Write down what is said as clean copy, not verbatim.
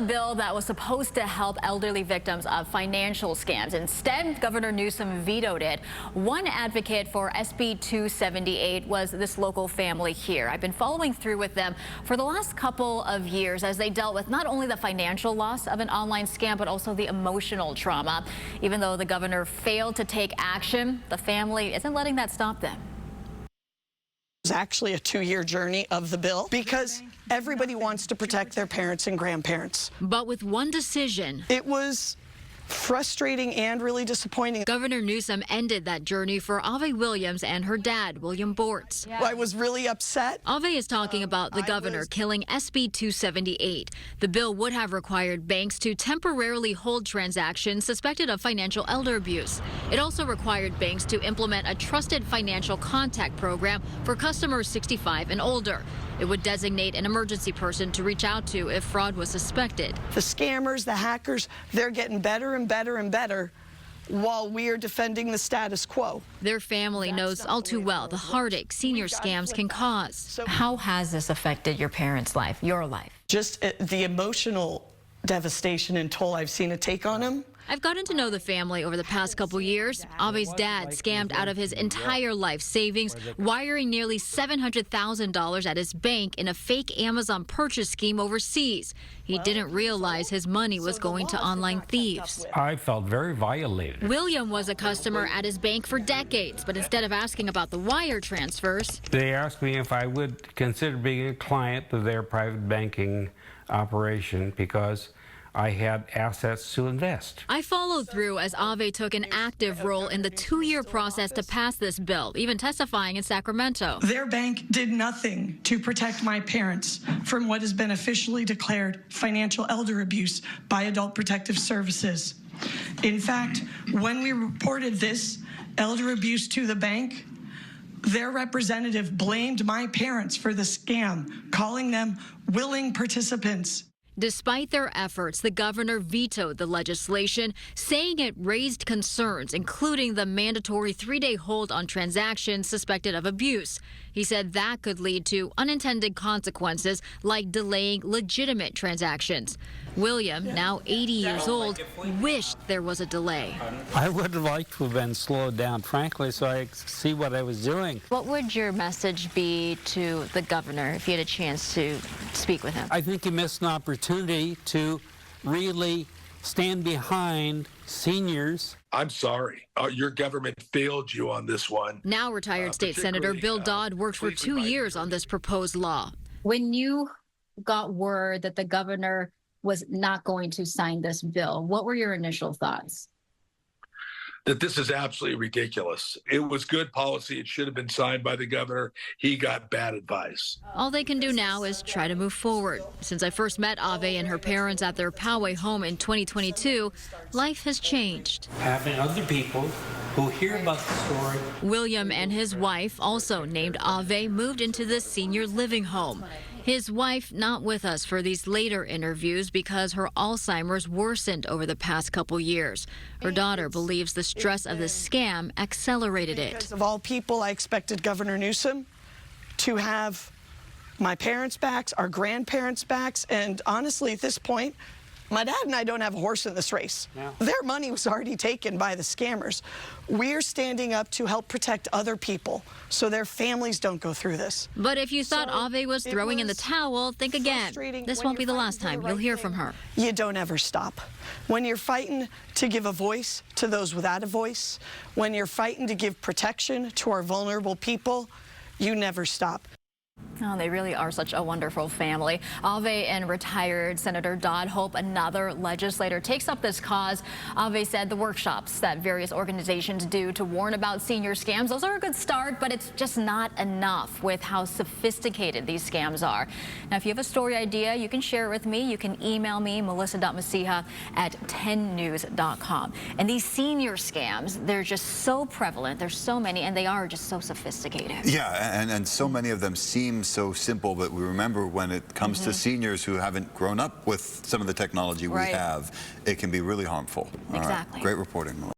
A bill that was supposed to help elderly victims of financial scams. Instead, Governor Newsom vetoed it. One advocate for SB 278 was this local family here. I've been following through with them for the last couple of years as they dealt with not only the financial loss of an online scam, but also the emotional trauma. Even though the governor failed to take action, the family isn't letting that stop them. It's actually a 2-year journey of the bill because everybody wants to protect their parents and grandparents. But with one decision, it was frustrating and really disappointing. Governor Newsom ended that journey for Ave Williams and her dad, William Bortz. I was really upset. Ave is talking about the governor killing SB 278. The bill would have required banks to temporarily hold transactions suspected of financial elder abuse. It also required banks to implement a trusted financial contact program for customers 65 and older. It would designate an emergency person to reach out to if fraud was suspected. The scammers, the hackers, they're getting better and better and better while we are defending the status quo. Their family knows all too well the heartache senior scams can cause. So how has this affected your parents' life, your life? Just the emotional devastation and toll I've seen it take on them. I've gotten to know the family over the past couple years. Ave's dad scammed out of his entire life savings, wiring nearly $700,000 at his bank in a fake Amazon purchase scheme overseas. He didn't realize his money was going to online thieves. I felt very violated. William was a customer at his bank for decades, but instead of asking about the wire transfers, they asked me if I would consider being a client of their private banking operation because I had assets to invest. I followed through as Ave took an active role in the 2-year process to pass this bill, even testifying in Sacramento. Their bank did nothing to protect my parents from what has been officially declared financial elder abuse by Adult Protective Services. In fact, when we reported this elder abuse to the bank, their representative blamed my parents for the scam, calling them willing participants. Despite their efforts, the governor vetoed the legislation, saying it raised concerns, including the mandatory 3-day hold on transactions suspected of abuse. He said that could lead to unintended consequences like delaying legitimate transactions. William, now 80 years old, wished there was a delay. I would have liked to have been slowed down, frankly, so I could see what I was doing. What would your message be to the governor if you had a chance to speak with him? I think you missed an opportunity to really stand behind seniors. I'm sorry. Your government failed you on this one. Now retired State Senator Bill Dodd worked for 2 years on this proposed law. When you got word that the governor was not going to sign this bill, what were your initial thoughts? That this is absolutely ridiculous. It was good policy. It should have been signed by the governor. He got bad advice. All they can do now is try to move forward. Since I first met Ave and her parents at their Poway home in 2022, life has changed. Having other people who hear about the story. William and his wife, also named Ave, moved into this senior living home. His wife not with us for these later interviews because her Alzheimer's worsened over the past couple years. Her daughter believes the stress of the scam accelerated it. Of all people, I expected Governor Newsom to have my parents' backs, our grandparents' backs, and honestly, at this point, my dad and I don't have a horse in this race. Yeah. Their money was already taken by the scammers. We're standing up to help protect other people so their families don't go through this. But if you thought Ave was throwing in the towel, think again. This won't be the last time you'll hear from her. You don't ever stop. When you're fighting to give a voice to those without a voice, when you're fighting to give protection to our vulnerable people, you never stop. Oh, they really are such a wonderful family. Ave and retired Senator Dodd hope another legislator takes up this cause. Ave said the workshops that various organizations do to warn about senior scams, those are a good start, but it's just not enough with how sophisticated these scams are. Now, if you have a story idea, you can share it with me. You can email me, melissa.masiha@10news.com. And these senior scams, they're just so prevalent. There's so many, and they are just so sophisticated. Yeah, and so many of them seem so simple, but we remember when it comes to seniors who haven't grown up with some of the technology we have, it can be really harmful. Exactly. Great reporting, Melissa.